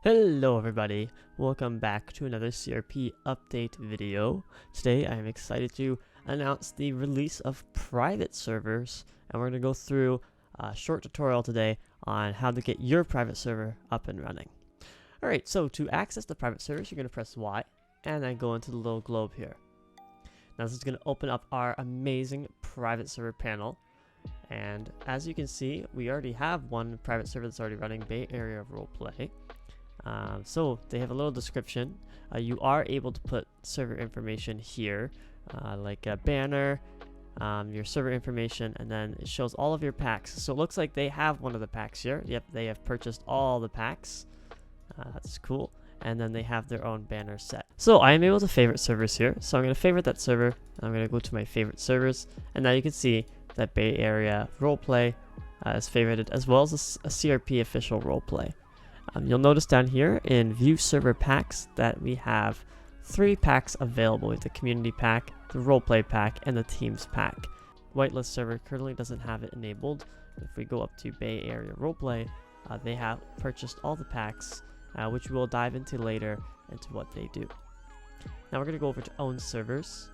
Hello everybody, welcome back to another CRP update video. Today I am excited to announce the release of private servers, and we're going to go through a short tutorial today on how to get your private server up and running. Alright, so to access the private servers, you're going to press Y and then go into the little globe here. Now this is going to open up our amazing private server panel, and as you can see, we already have one private server that's already running, Bay Area Roleplay. So they have a little description. You are able to put server information here, like a banner, your server information, and then it shows all of your packs. So it looks like they have one of the packs here. Yep, they have purchased all the packs. That's cool. And then they have their own banner set. So I am able to favorite servers here. So I'm going to favorite that server. I'm going to go to my favorite servers, and now you can see that Bay Area Roleplay is favorited, as well as a CRP official roleplay. You'll notice down here in View Server Packs that we have 3 packs available with the Community Pack, the Roleplay Pack, and the Teams Pack. Whitelist server currently doesn't have it enabled. If we go up to Bay Area Roleplay, they have purchased all the packs, which we'll dive into later into what they do. Now we're going to go over to Own Servers,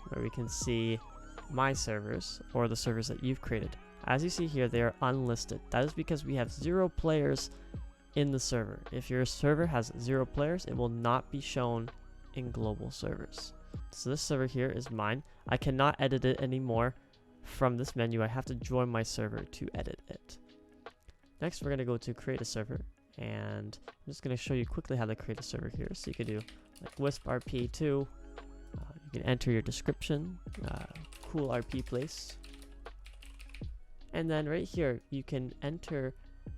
where we can see My Servers, or the servers that you've created. As you see here, they are unlisted. That is because we have 0 players in the server. If your server has 0 players, it will not be shown in global servers. So this server here is mine. I cannot edit it anymore from this menu. I have to join my server to edit it. Next, we're going to go to create a server, and I'm just going to show you quickly how to create a server here. So you can do like Wisp RP2. You can enter your description, cool RP place, and then right here you can enter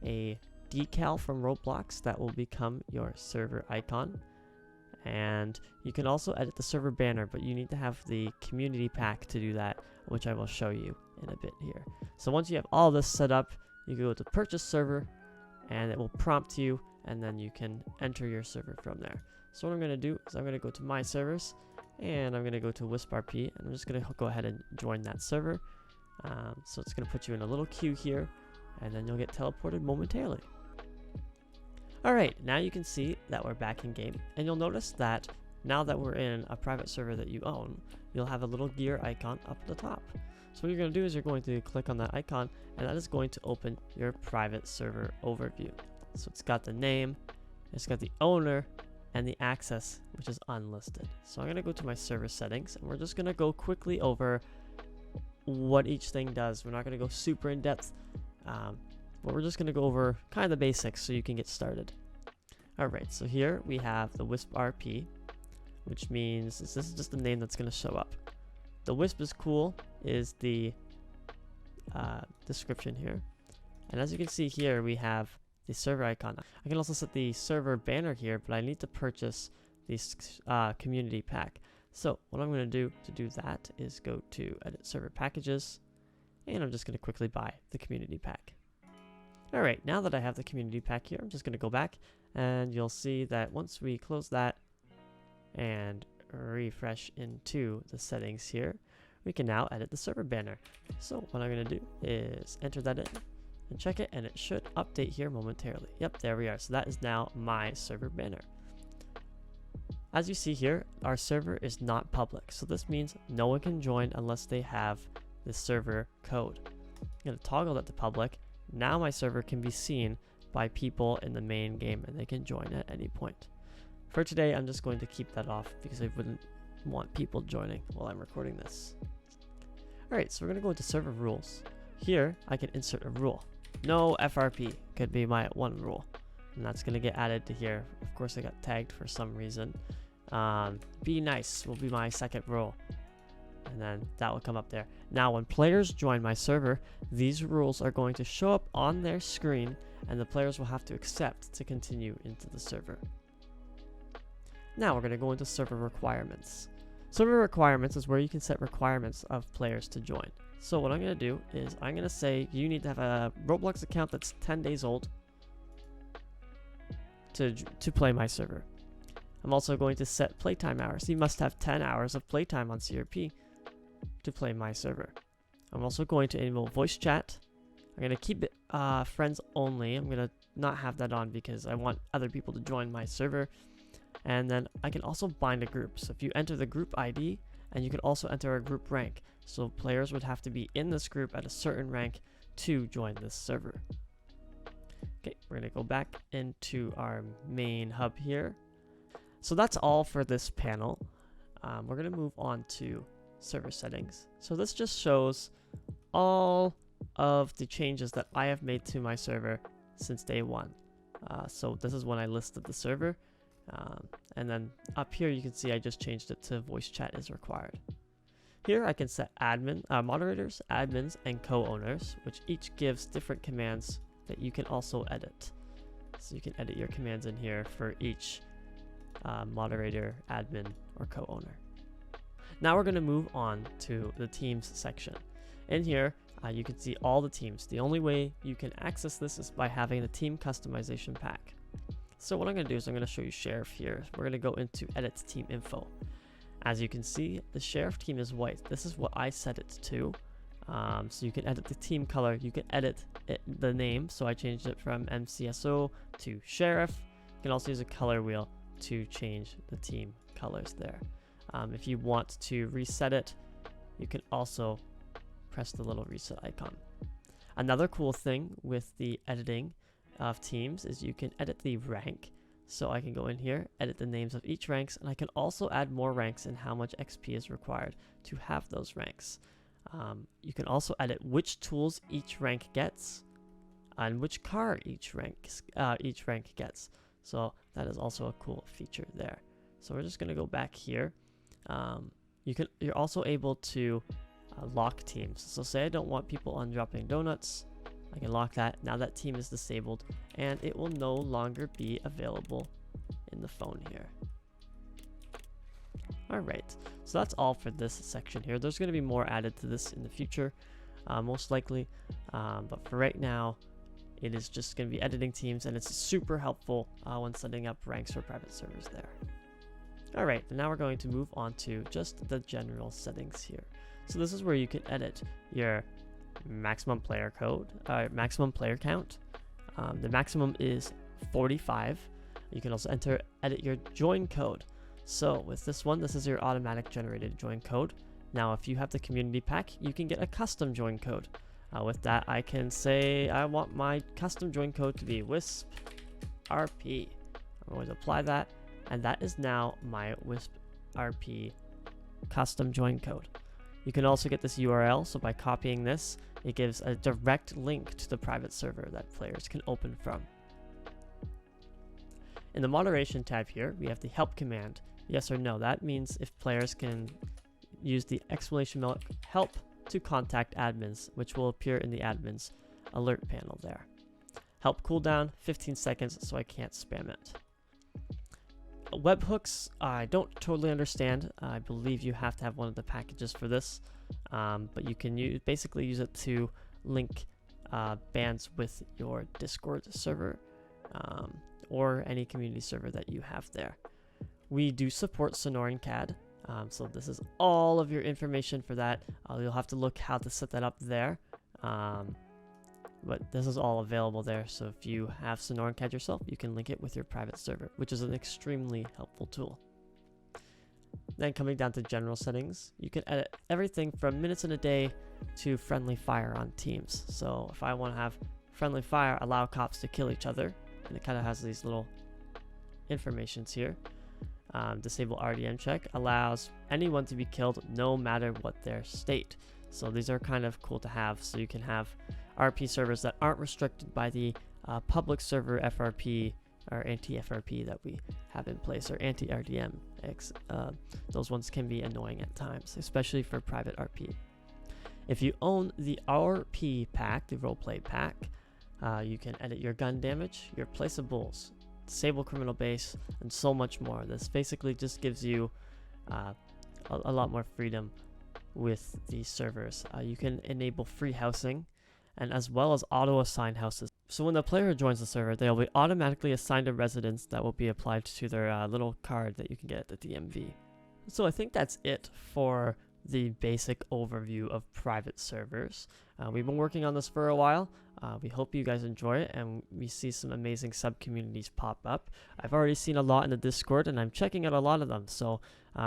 a decal from Roblox that will become your server icon, and you can also edit the server banner, but you need to have the community pack to do that, which I will show you in a bit here. So once you have all this set up, you go to purchase server, and it will prompt you, and then you can enter your server from there. So what I'm going to do is I'm going to go to my servers, and I'm going to go to Wisp RP, and I'm just going to go ahead and join that server. So it's going to put you in a little queue here, and then you'll get teleported momentarily. Alright, now you can see that we're back in game, and you'll notice that now that we're in a private server that you own, you'll have a little gear icon up at the top. So what you're going to do is you're going to click on that icon, and that is going to open your private server overview. So it's got the name, it's got the owner, and the access, which is unlisted. So I'm going to go to my server settings, and we're just going to go quickly over what each thing does. We're not going to go super in depth. But we're just going to go over kind of the basics so you can get started. Alright, so here we have the Wisp RP, which means this is just the name that's going to show up. The Wisp is cool is the description here. And as you can see here, we have the server icon. I can also set the server banner here, but I need to purchase this community pack. So what I'm going to do that is go to Edit Server Packages, and I'm just going to quickly buy the community pack. Alright, now that I have the community pack here, I'm just going to go back, and you'll see that once we close that and refresh into the settings here, we can now edit the server banner. So what I'm going to do is enter that in and check it, and it should update here momentarily. Yep, there we are. So that is now my server banner. As you see here, our server is not public, so this means no one can join unless they have the server code. I'm going to toggle that to public. Now my server can be seen by people in the main game, and they can join at any point. For today, I'm just going to keep that off because I wouldn't want people joining while I'm recording this. Alright, so we're going to go into server rules. Here, I can insert a rule. No FRP could be my one rule, and that's going to get added to here. Of course, I got tagged for some reason. Be nice will be my second rule, and then that will come up there. Now when players join my server, these rules are going to show up on their screen, and the players will have to accept to continue into the server. Now we're going to go into server requirements. Server requirements is where you can set requirements of players to join. So what I'm going to do is I'm going to say you need to have a Roblox account that's 10 days old to play my server. I'm also going to set playtime hours. You must have 10 hours of playtime on CRP to play my server. I'm also going to enable voice chat. I'm going to keep it friends only. I'm going to not have that on because I want other people to join my server. And then I can also bind a group. So if you enter the group ID, and you can also enter a group rank. So players would have to be in this group at a certain rank to join this server. Okay, we're gonna go back into our main hub here. So that's all for this panel. We're gonna move on to server settings. So this just shows all of the changes that I have made to my server since day one. So this is when I listed the server. And then up here you can see I just changed it to voice chat is required. Here I can set moderators, admins, and co-owners, which each gives different commands that you can also edit. So you can edit your commands in here for each moderator, admin, or co-owner. Now we're going to move on to the teams section. In here you can see all the teams. The only way you can access this is by having the team customization pack. So what I'm going to do is I'm going to show you Sheriff here. We're going to go into Edit Team Info. As you can see, the Sheriff team is white. This is what I set it to. So you can edit the team color. You can edit the name. So I changed it from MCSO to Sheriff. You can also use a color wheel to change the team colors there. If you want to reset it, you can also press the little reset icon. Another cool thing with the editing of teams is you can edit the rank. So I can go in here, edit the names of each ranks, and I can also add more ranks and how much XP is required to have those ranks. You can also edit which tools each rank gets and which car each rank gets. So that is also a cool feature there. So we're just going to go back here. You're also able to lock teams. So say I don't want people on dropping donuts. I can lock that. Now that team is disabled and it will no longer be available in the phone here. Alright, so that's all for this section here. There's going to be more added to this in the future, most likely. But for right now, it is just going to be editing teams, and it's super helpful when setting up ranks for private servers there. Alright, and now we're going to move on to just the general settings here. So this is where you can edit your maximum player player count. The maximum is 45. You can also edit your join code. So with this one, this is your automatic generated join code. Now if you have the community pack, you can get a custom join code. With that, I can say I want my custom join code to be WISP RP. I'm going to apply that, and that is now my WISP RP custom join code. You can also get this URL, so by copying this, it gives a direct link to the private server that players can open from. In the moderation tab here, we have the help command, yes or no. That means if players can use the exclamation mark help to contact admins, which will appear in the admins alert panel there. Help cooldown, 15 seconds, so I can't spam it. Webhooks, I don't totally understand. I believe you have to have one of the packages for this, but you can basically use it to link bands with your Discord server or any community server that you have there. We do support Sonoran CAD, so this is all of your information for that. You'll have to look how to set that up there, but this is all available there. So if you have Sonoran CAD yourself, you can link it with your private server, which is an extremely helpful tool. Then coming down to general settings, you can edit everything from minutes in a day to friendly fire on teams. So if I want to have friendly fire, allow cops to kill each other, and it kind of has these little informations here. Disable RDM check allows anyone to be killed no matter what their state. So these are kind of cool to have, so you can have RP servers that aren't restricted by the public server FRP or anti-FRP that we have in place, or anti-RDM. Those ones can be annoying at times, especially for private RP. If you own the RP pack, the roleplay pack, you can edit your gun damage, your place of bulls, disable criminal base, and so much more. This basically just gives you a lot more freedom with these servers. You can enable free housing, and as well as auto-assign houses. So when the player joins the server, they'll be automatically assigned a residence that will be applied to their little card that you can get at the DMV. So I think that's it for the basic overview of private servers. We've been working on this for a while. We hope you guys enjoy it, and we see some amazing sub-communities pop up. I've already seen a lot in the Discord, and I'm checking out a lot of them, so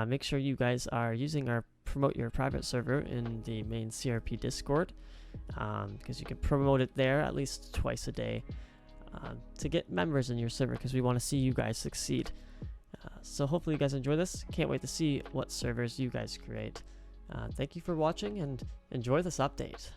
make sure you guys are using our promote your private server in the main CRP Discord, because you can promote it there at least twice a day to get members in your server, because we want to see you guys succeed. So hopefully you guys enjoy this. Can't wait to see what servers you guys create. Thank you for watching, and enjoy this update.